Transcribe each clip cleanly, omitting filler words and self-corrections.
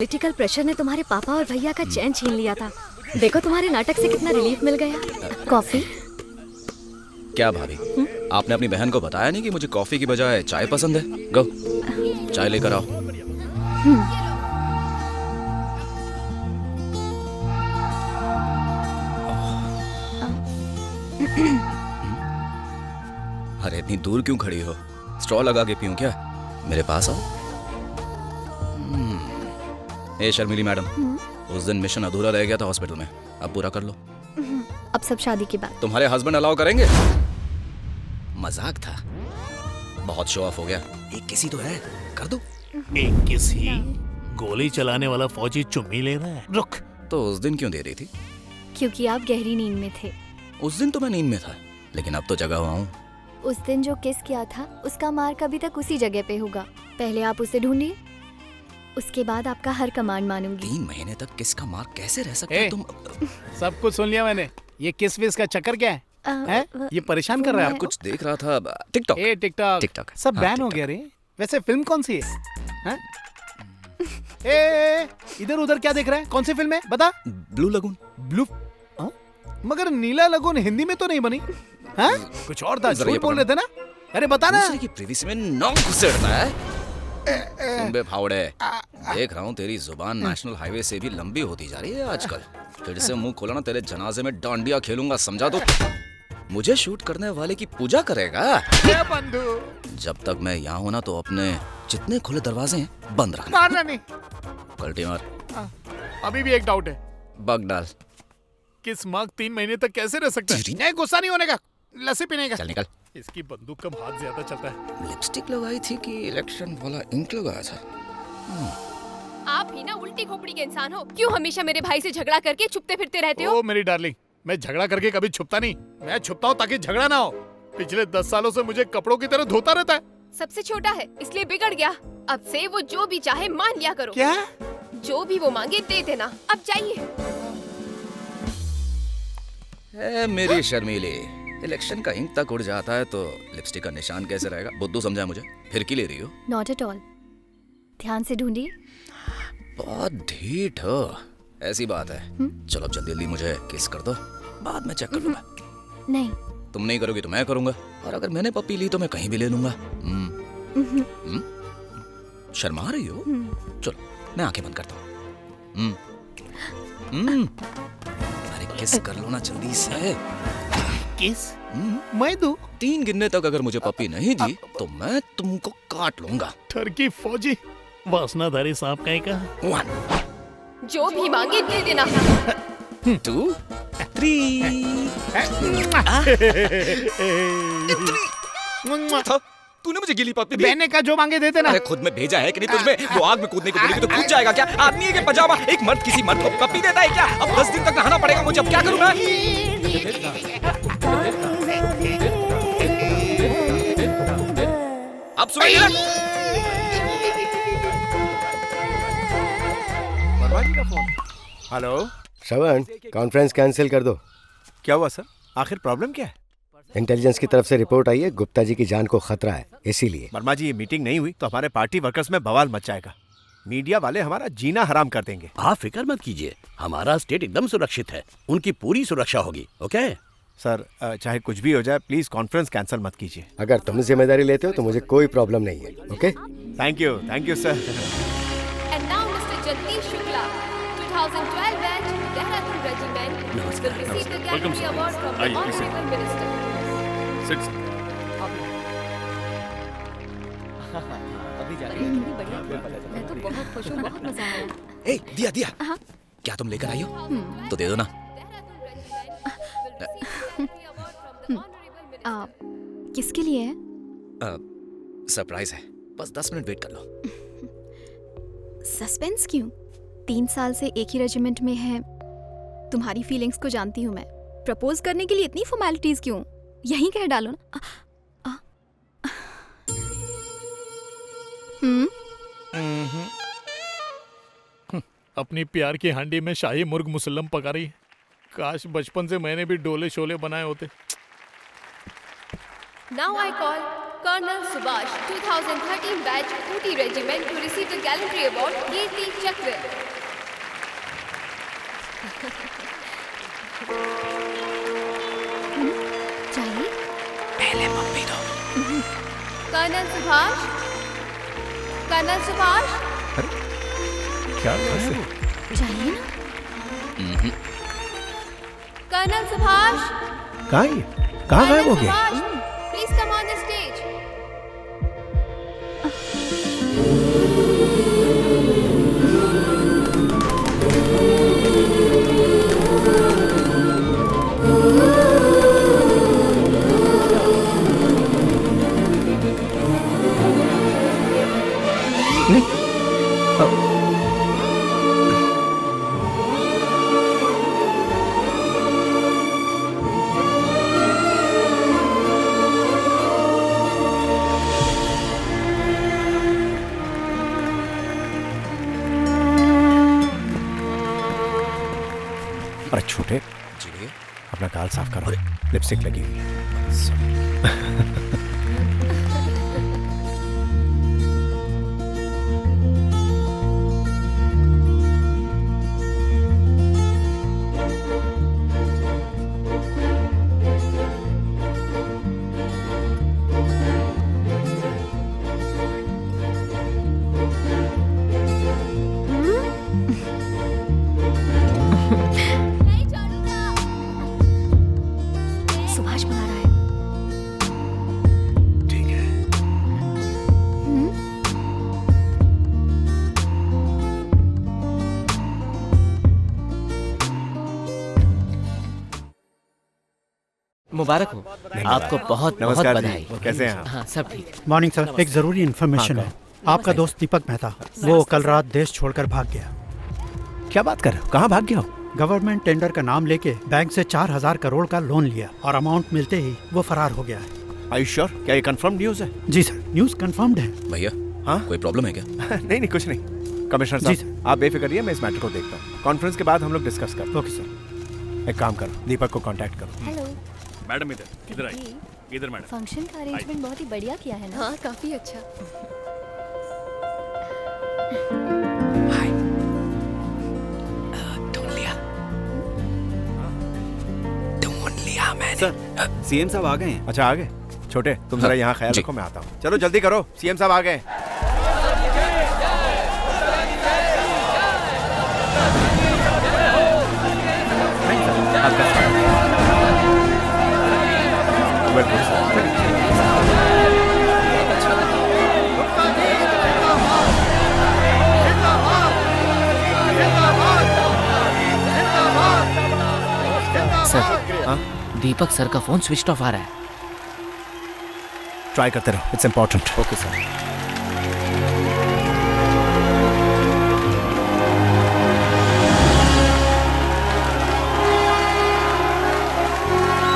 Political pressure ने तुम्हारे पापा और भैया का चैन छीन लिया था। देखो तुम्हारे नाटक से कितना रिलीफ मिल गया। कॉफी? क्या भाभी, आपने अपनी बहन को बताया नहीं कि मुझे कॉफी की बजाय चाय पसंद है? गो चाय लेकर आओ। अरे इतनी दूर क्यों खड़ी हो? स्ट्रॉ लगा के पीऊं क्या? मेरे पास आओ। ए शर्मिली मैडम, उस दिन मिशन अधूरा रह गया था हॉस्पिटल में, अब पूरा कर लो। अब सब शादी के बाद। तुम्हारे हस्बैंड अलाउ करेंगे? मजाक था, बहुत शो ऑफ हो गया। एक किसी तो है, कर दो। एक किसी? गोली चलाने वाला फौजी चुम्मी ले रहा है। रुक। तो उस दिन क्यों दे रही थी? क्योंकि आप गहरी नींद में थे। उस दिन तो मैं नींद में था, लेकिन अब तो जगा हुआ हूँ। उस दिन जो किस किया था उसका मार्क अभी तक उसी जगह पे होगा। पहले आप उसे ढूंढिए, उसके बाद आपका हर कमांड मानूंगी। 3 महीने तक किस का मार्क कैसे रह सकता है? तुम सब कुछ सुन लिया मैंने। ये किस विस का चक्कर क्या है? हैं? ये परेशान कर रहा है आपको? कुछ देख रहा था टिकटॉक। ए टिकटॉक टिकटॉक सब हाँ, बैन हो गया रे। वैसे फिल्म कौन सी है? हैं? ए इधर उधर क्या देख रहा है? कौन सी फिल्म है बता? Blue lagoon. ब्लू? मगर नीला लगून हिंदी में तो नहीं बनी। हाँ? कुछ और था, झूठ बोल रहे थे ना? अरे बता ना। दूसरे की प्रीवियस में नौ घुसेड़ता है। सुन बे फावड़े, देख रहा हूँ तेरी जुबान नेशनल हाईवे से भी लंबी होती जा रही है आजकल। फिर से मुंह खोला ना, तेरे जनाजे में डांडिया खेलूंगा, समझा दो। मुझे शूट करने वाले की पूजा करेगा। बंधु, जब तक मैं यहाँ हूँ ना, तो अपने जितने खुले दरवाजे हैं बंद रखना। मारना नहीं। पलटी मार। अभी भी एक डाउट है। बग डाल। किस मार्क 3 महीने तक कैसे रह सकता है? नहीं, गुस्सा नहीं होने का, लस्सी पीने का। चल निकल। इसकी बंदूक का हाथ ज्यादा चलता है। लिपस्टिक लगाई थी कि इलेक्शन वाला इंक लगाया था? आप ही ना उल्टी खोपड़ी के इंसान हो। क्यों हमेशा मेरे भाई से झगड़ा करके छुपते फिरते रहते हो? ओ मेरी डार्लिंग, मैं झगड़ा करके कभी छुपता नहीं। मैं छुपता हूँ ताकि झगड़ा ना हो। पिछले 10 सालों से मुझे कपड़ों की तरह धोता रहता है। सबसे छोटा है इसलिए बिगड़ गया। अब से वो जो भी चाहे मान लिया करो। क्या? जो भी वो मांगे दे देना। अब जाइए। मेरी शर्मीली, इलेक्शन का इंक तक उड़ जाता है तो लिपस्टिक का निशान कैसे रहेगा? बुद्धू समझा मुझे? फिर की ले रही हो? Not at all. ध्यान से ढूंढिए। बहुत ढीठ हो। ऐसी बात है। चलो अब जल्दी जल्दी मुझे किस कर दो, बाद में चेक कर लूंगा। नहीं। तुम नहीं करोगी तो मैं करूंगा, और अगर मैंने पप्पी ली तो मैं कहीं भी ले लूंगा। शर्मा रही हो? चलो मैं आंखें बंद करता हूँ। अरे किस कर लो ना जल्दी से। किस? मैं दूं? 3 गिनने तक अगर मुझे पप्पी नहीं दी तो मैं तुमको काट लूंगा। ठरकी फौजी, वासनाधारी सांप कहीं का। 1 जो भी मांगे दे देना। 2 3 था। तूने मुझे गिली पप्पी दी? बहने का जो मांगे देते ना। अरे खुद में भेजा है कि नहीं तुझमें? वो आग में कूदने को बोलेगी तो कूद जाएगा क्या? आदमी है कि पजामा? एक मर्द किसी मर्द को पप्पी देता है क्या? अब 10 दिन तक नहाना पड़ेगा मुझे, अब क्या करूं मैं? अब सुनिए ना। बर्बादी का फोन। हेलो श्रवण, कॉन्फ्रेंस कैंसिल कर दो। क्या हुआ सर? आखिर प्रॉब्लम क्या है? इंटेलिजेंस की तरफ से रिपोर्ट आई है, गुप्ता जी की जान को खतरा है, इसीलिए। वर्मा जी, ये मीटिंग नहीं हुई तो हमारे पार्टी वर्कर्स में बवाल मच जाएगा। मीडिया वाले हमारा जीना हराम कर देंगे। आप फिक्र मत कीजिए, हमारा स्टेट एकदम सुरक्षित है। उनकी पूरी सुरक्षा होगी। ओके सर, चाहे कुछ भी हो जाए, प्लीज कॉन्फ्रेंस कैंसिल मत कीजिए। अगर तुम जिम्मेदारी लेते हो तो मुझे कोई प्रॉब्लम नहीं है। Okay, thank you sir. And now Mr. Jagdish Shukla, 2012 batch, Dehradun Regiment, will receive the Gallantry Award from the Honorable Minister. मैं तो बहुत खुश हूँ, बहुत मजा आया। ए, दिया दिया। क्या तुम लेकर आई हो? तो दे दो ना। किसके लिए है? सरप्राइज है, बस 10 मिनट वेट कर लो। सस्पेंस क्यों? 3 साल से एक ही रेजिमेंट में है। तुम्हारी फीलिंग्स को जानती हूँ मैं। प्रपोज करने के लिए इतनी फॉर्मेलिटीज क्यों? यहीं कह डालो ना। अपनी प्यार की हांडी में शाही मुर्ग मुसल्लम पका रही है। काश बचपन से मैंने भी डोले शोले बनाए होते। Now I call Colonel Subhash, 2013 batch, Ooty Regiment, who received the Gallantry Award, Kirti Chakra. चाहिए? पहले मम्मी दो। Colonel Subhash, Colonel Subhash, क्या है वो? चाहिए ना? Colonel Subhash, कहाँ है ये? कहाँ गायब हो Colonel गया? Subhash, please come on the stage. अरे छोटे, जी भैया। अपना गाल साफ करो, लिपस्टिक लगी हुई है। सुभाष बुला रहा है। ठीक है। मुबारक हो। आपको बहुत बहुत नमस्कार जी, बधाई। कैसे हैं आप? हाँ, सब ठीक। मॉर्निंग सर, एक जरूरी इन्फॉर्मेशन है। आपका दोस्त दीपक मेहता, वो कल रात देश छोड़कर भाग गया। क्या बात कर रहे हो? कहाँ भाग गया हो? गवर्नमेंट टेंडर का नाम लेके बैंक से 4,000 करोड़ का लोन लिया और अमाउंट मिलते ही वो फरार हो गया है। Are you sure? क्या ये कंफर्म न्यूज़ है? जी सर, न्यूज़ कंफर्म्ड है। भैया, हाँ? कोई प्रॉब्लम है क्या? नहीं नहीं, कुछ नहीं। कमिश्नर जी साहब, आप बेफिक्र रहिए, मैं इस मैटर को देखता हूँ। कॉन्फ्रेंस के बाद हम लोग डिस्कस करते हैं। Okay sir. एक काम करो, दीपक को कांटेक्ट करो। हेलो मैडम इधर आइए। इधर मैडम। फंक्शन का अरेंजमेंट बहुत ही बढ़िया किया है ना। हाँ, काफी अच्छा। ढूंढ लिया मैंने। सर, सीएम साहब आ गए हैं। अच्छा, आ गए? छोटे, तुम जरा यहाँ ख्याल जी। रखो, मैं आता हूँ। चलो जल्दी करो, सीएम साहब आ गए। Welcome sir. सर, हाँ? दीपक सर का फोन स्विच ऑफ आ रहा है। ट्राई करते रहो, इट्स इम्पोर्टेंट। Okay sir.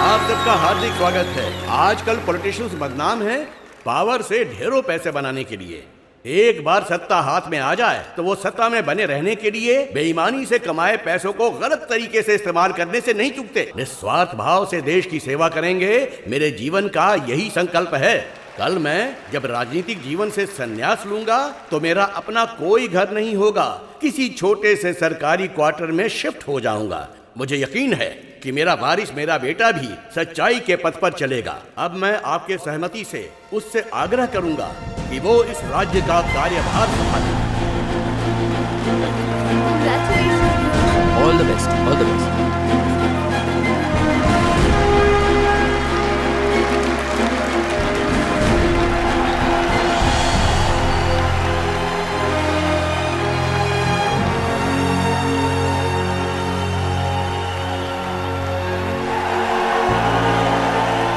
आप सबका हार्दिक स्वागत है। आजकल पॉलिटिशियंस बदनाम हैं पावर से ढेरों पैसे बनाने के लिए। एक बार सत्ता हाथ में आ जाए तो वो सत्ता में बने रहने के लिए बेईमानी से कमाए पैसों को गलत तरीके से इस्तेमाल करने से नहीं चूकते। निस्वार्थ भाव से देश की सेवा करेंगे, मेरे जीवन का यही संकल्प है। कल मैं जब राजनीतिक जीवन से संन्यास लूंगा तो मेरा अपना कोई घर नहीं होगा, किसी छोटे से सरकारी क्वार्टर में शिफ्ट हो जाऊंगा। मुझे यकीन है कि मेरा वारिस, मेरा बेटा भी सच्चाई के पथ पर चलेगा। अब मैं आपके सहमति से उससे आग्रह करूंगा कि वो इस राज्य का कार्यभार संभाले। All the best, all the best.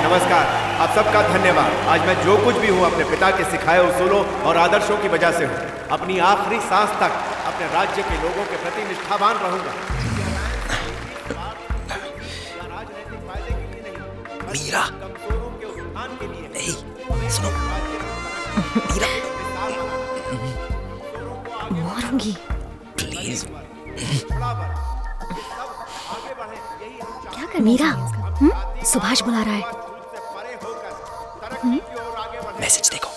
नमस्कार, आप सबका धन्यवाद। आज मैं जो कुछ भी हूँ अपने पिता के सिखाए उसूलों और आदर्शों की वजह से हूँ। अपनी आखिरी सांस तक अपने राज्य के लोगों के प्रति निष्ठावान रहूंगा। मीरा, नहीं, सुनो, मीरा, मारूंगी। प्लीज। क्या कर मीरा? सुभाष बुला रहा है। मैसेज देखो।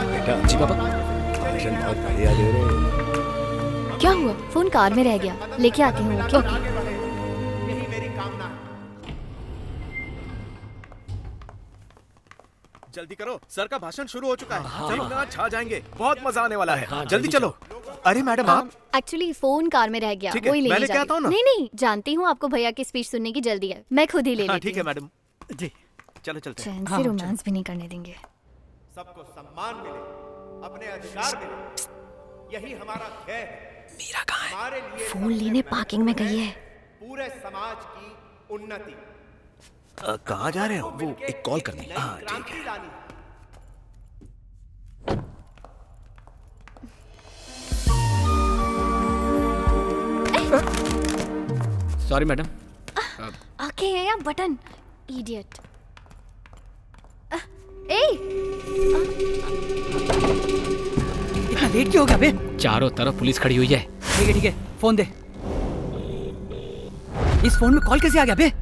बेटा जी पापा। भाषण बहुत बढ़िया दे रहे हो। क्या हुआ? फोन कार में रह गया, लेके आती हूँ। ओके। जल्दी करो, सर का भाषण शुरू हो चुका है। चलो ना, छा जाएंगे, बहुत मजा आने वाला है। जल्दी चलो। अरे मैडम आप एक्चुअली फोन कार में रह गया, ठीक है, वही मैं लेने लेके जा आता हूँ रही। ना। नहीं, जानती हूँ आपको भैया की स्पीच सुनने की जल्दी है, मैं खुद ही ले लेती ठीक है हूँ। मैडम जी चलो चलते हैं। चैन से रोमांस भी नहीं करने देंगे। सबको सम्मान मिले, अपने अधिकार मिले, यही हमारा ध्येय है। मीरा कहाँ है? हमारे लिए फोन लेने पार्किंग में गई है। पूरे समाज की उन्नति। कहाँ जा रहे हो? वो एक कॉल करनी है। हाँ ठीक है। Sorry madam. आके है या बटन? इडियट। ए इतना लेट क्यों हो गया बे? चारों तरफ पुलिस खड़ी हुई है। ठीक है, फोन दे। इस फोन में कॉल कैसे आ गया बे?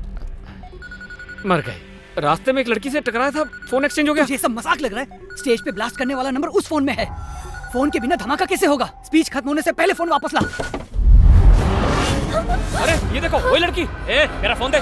मर गए। रास्ते में एक लड़की से टकराया था, फोन एक्सचेंज हो गया। ये सब मजाक लग रहा है? स्टेज पे ब्लास्ट करने वाला नंबर उस फोन में है। फोन के बिना धमाका कैसे होगा? स्पीच खत्म होने से पहले फोन वापस ला। अरे ये देखो, वही लड़की। ए, मेरा फोन दे।